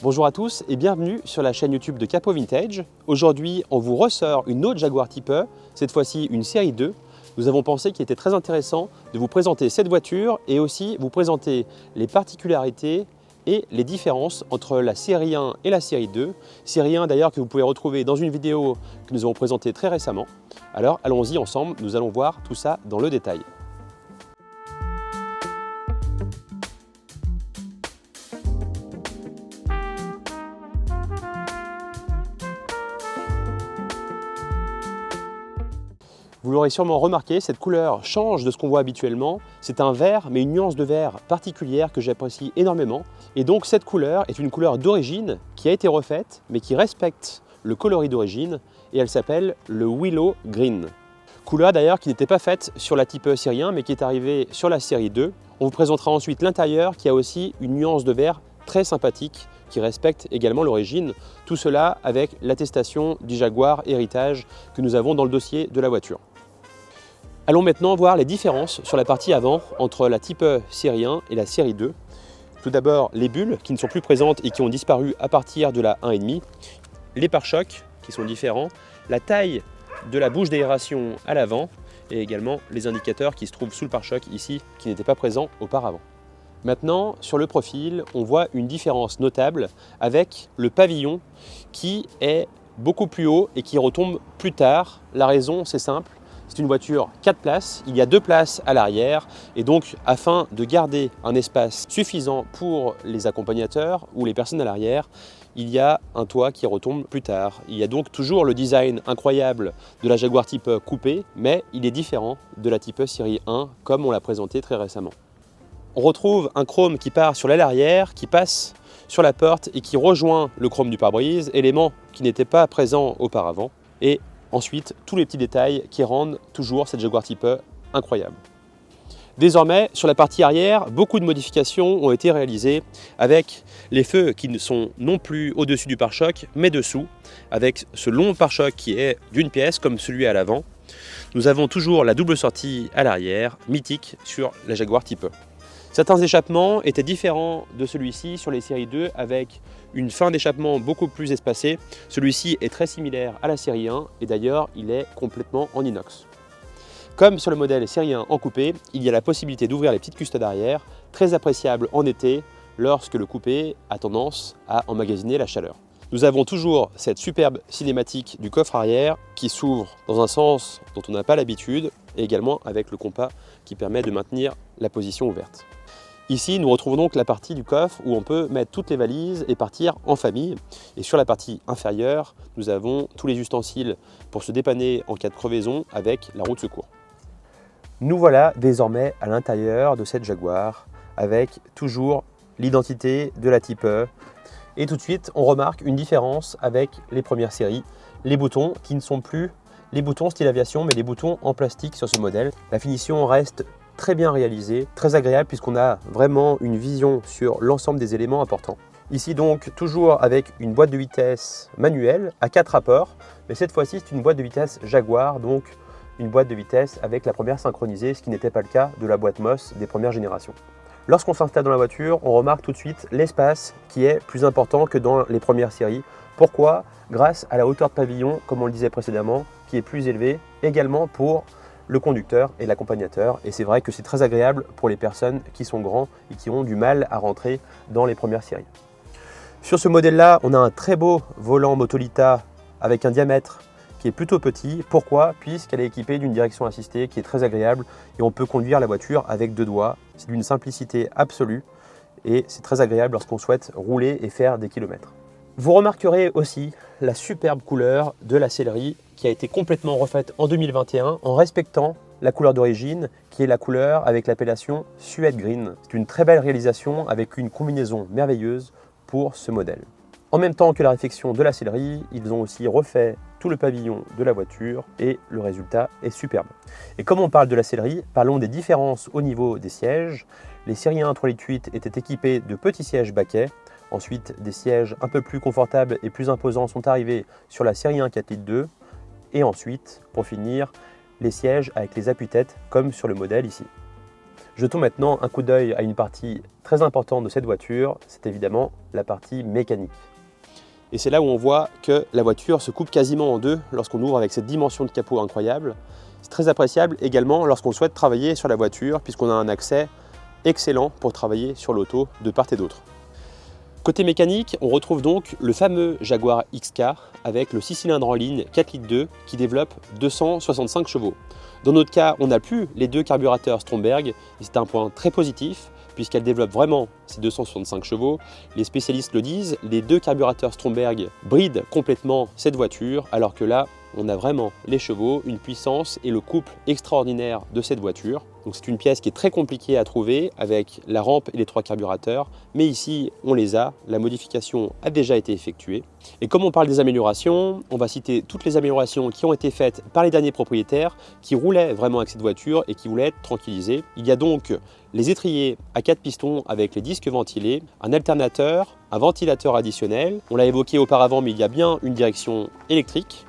Bonjour à tous et bienvenue sur la chaîne YouTube de Capot Vintage. Aujourd'hui, on vous ressort une autre Jaguar Type E, cette fois-ci une série 2. Nous avons pensé qu'il était très intéressant de vous présenter cette voiture et aussi vous présenter les particularités et les différences entre la série 1 et la série 2. Série 1 d'ailleurs que vous pouvez retrouver dans une vidéo que nous avons présentée très récemment. Alors allons-y ensemble, nous allons voir tout ça dans le détail. Vous l'aurez sûrement remarqué, cette couleur change de ce qu'on voit habituellement. C'est un vert, mais une nuance de vert particulière que j'apprécie énormément. Et donc cette couleur est une couleur d'origine qui a été refaite, mais qui respecte le coloris d'origine, et elle s'appelle le Willow Green. Couleur d'ailleurs qui n'était pas faite sur la Type E série 1, mais qui est arrivée sur la série 2. On vous présentera ensuite l'intérieur qui a aussi une nuance de vert très sympathique, qui respecte également l'origine. Tout cela avec l'attestation du Jaguar Héritage que nous avons dans le dossier de la voiture. Allons maintenant voir les différences sur la partie avant entre la Type E série 1 et la série 2. Tout d'abord, les bulles qui ne sont plus présentes et qui ont disparu à partir de la 1,5. Les pare-chocs qui sont différents. La taille de la bouche d'aération à l'avant et également les indicateurs qui se trouvent sous le pare-choc ici qui n'étaient pas présents auparavant. Maintenant, sur le profil, on voit une différence notable avec le pavillon qui est beaucoup plus haut et qui retombe plus tard. La raison, c'est simple. C'est une voiture 4 places, il y a 2 places à l'arrière et donc afin de garder un espace suffisant pour les accompagnateurs ou les personnes à l'arrière, il y a un toit qui retombe plus tard. Il y a donc toujours le design incroyable de la Jaguar Type E coupé, mais il est différent de la Type E série 1 comme on l'a présenté très récemment. On retrouve un chrome qui part sur l'aile arrière, qui passe sur la porte et qui rejoint le chrome du pare-brise, élément qui n'était pas présent auparavant. Et ensuite, tous les petits détails qui rendent toujours cette Jaguar Type E incroyable. Désormais, sur la partie arrière, beaucoup de modifications ont été réalisées avec les feux qui ne sont non plus au-dessus du pare-choc, mais dessous, avec ce long pare-choc qui est d'une pièce comme celui à l'avant. Nous avons toujours la double sortie à l'arrière, mythique sur la Jaguar Type E. Certains échappements étaient différents de celui-ci sur les séries 2 avec une fin d'échappement beaucoup plus espacée. Celui-ci est très similaire à la série 1 et d'ailleurs il est complètement en inox. Comme sur le modèle série 1 en coupé, il y a la possibilité d'ouvrir les petites custodes arrière, très appréciable en été lorsque le coupé a tendance à emmagasiner la chaleur. Nous avons toujours cette superbe cinématique du coffre arrière qui s'ouvre dans un sens dont on n'a pas l'habitude et également avec le compas qui permet de maintenir la position ouverte. Ici, nous retrouvons donc la partie du coffre où on peut mettre toutes les valises et partir en famille. Et sur la partie inférieure, nous avons tous les ustensiles pour se dépanner en cas de crevaison avec la roue de secours. Nous voilà désormais à l'intérieur de cette Jaguar avec toujours l'identité de la Type E. Et tout de suite, on remarque une différence avec les premières séries. Les boutons qui ne sont plus les boutons style aviation, mais les boutons en plastique sur ce modèle. La finition reste très bien réalisé, très agréable puisqu'on a vraiment une vision sur l'ensemble des éléments importants. Ici donc toujours avec une boîte de vitesse manuelle à 4 rapports, mais cette fois-ci c'est une boîte de vitesse Jaguar, donc une boîte de vitesse avec la première synchronisée, ce qui n'était pas le cas de la boîte MOS des premières générations. Lorsqu'on s'installe dans la voiture, on remarque tout de suite l'espace qui est plus important que dans les premières séries. Pourquoi? Grâce à la hauteur de pavillon, comme on le disait précédemment, qui est plus élevée, également pour le conducteur et l'accompagnateur. Et c'est vrai que c'est très agréable pour les personnes qui sont grands et qui ont du mal à rentrer dans les premières séries. Sur ce modèle-là, on a un très beau volant Motolita avec un diamètre qui est plutôt petit. Pourquoi? Puisqu'elle est équipée d'une direction assistée qui est très agréable et on peut conduire la voiture avec 2 doigts. C'est d'une simplicité absolue et c'est très agréable lorsqu'on souhaite rouler et faire des kilomètres. Vous remarquerez aussi la superbe couleur de la sellerie qui a été complètement refaite en 2021 en respectant la couleur d'origine qui est la couleur avec l'appellation Suede Green. C'est une très belle réalisation avec une combinaison merveilleuse pour ce modèle. En même temps que la réfection de la sellerie, ils ont aussi refait tout le pavillon de la voiture et le résultat est superbe. Et comme on parle de la sellerie, parlons des différences au niveau des sièges. Les séries 1 3 litres 8 étaient équipés de petits sièges baquets. Ensuite, des sièges un peu plus confortables et plus imposants sont arrivés sur la série 1 4 litres 2. Et ensuite, pour finir, les sièges avec les appuis-têtes comme sur le modèle ici. Jetons maintenant un coup d'œil à une partie très importante de cette voiture, c'est évidemment la partie mécanique. Et c'est là où on voit que la voiture se coupe quasiment en deux lorsqu'on ouvre avec cette dimension de capot incroyable. C'est très appréciable également lorsqu'on souhaite travailler sur la voiture puisqu'on a un accès excellent pour travailler sur l'auto de part et d'autre. Côté mécanique, on retrouve donc le fameux Jaguar XK avec le 6 cylindres en ligne 4,2 litres qui développe 265 chevaux. Dans notre cas, on n'a plus les deux carburateurs Stromberg et c'est un point très positif puisqu'elle développe vraiment ces 265 chevaux. Les spécialistes le disent, les deux carburateurs Stromberg brident complètement cette voiture alors que là, on a vraiment les chevaux, une puissance et le couple extraordinaire de cette voiture. Donc c'est une pièce qui est très compliquée à trouver avec la rampe et les trois carburateurs, mais ici on les a, la modification a déjà été effectuée. Et comme on parle des améliorations, on va citer toutes les améliorations qui ont été faites par les derniers propriétaires qui roulaient vraiment avec cette voiture et qui voulaient être tranquillisés. Il y a donc les étriers à 4 pistons avec les disques ventilés, un alternateur, un ventilateur additionnel. On l'a évoqué auparavant, mais il y a bien une direction électrique.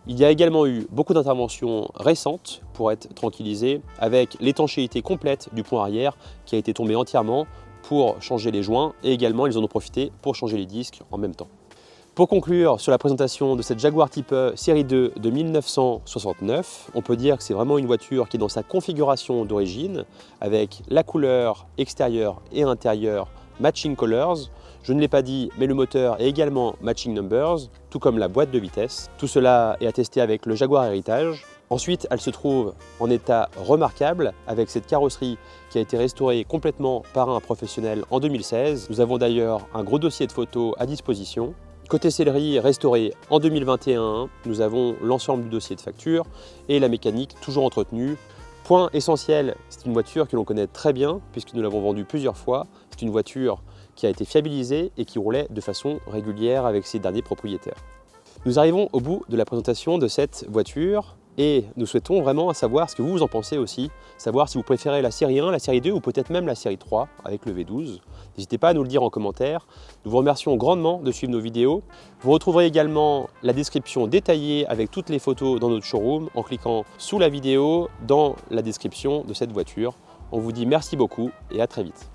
Il y a également eu beaucoup d'interventions récentes pour être tranquillisé avec l'étanchéité complète du pont arrière qui a été tombée entièrement pour changer les joints et également ils en ont profité pour changer les disques en même temps. Pour conclure sur la présentation de cette Jaguar Type E série 2 de 1969, on peut dire que c'est vraiment une voiture qui est dans sa configuration d'origine avec la couleur extérieure et intérieure matching colors. Je ne l'ai pas dit, mais le moteur est également matching numbers, tout comme la boîte de vitesse. Tout cela est attesté avec le Jaguar Heritage. Ensuite, elle se trouve en état remarquable avec cette carrosserie qui a été restaurée complètement par un professionnel en 2016. Nous avons d'ailleurs un gros dossier de photos à disposition. Côté sellerie restauré en 2021, nous avons l'ensemble du dossier de facture et la mécanique toujours entretenue. Point essentiel, c'est une voiture que l'on connaît très bien puisque nous l'avons vendue plusieurs fois. C'est une voiture qui a été fiabilisée et qui roulait de façon régulière avec ses derniers propriétaires. Nous arrivons au bout de la présentation de cette voiture et nous souhaitons vraiment savoir ce que vous en pensez aussi, savoir si vous préférez la série 1, la série 2 ou peut-être même la série 3 avec le V12. N'hésitez pas à nous le dire en commentaire. Nous vous remercions grandement de suivre nos vidéos. Vous retrouverez également la description détaillée avec toutes les photos dans notre showroom en cliquant sous la vidéo dans la description de cette voiture. On vous dit merci beaucoup et à très vite.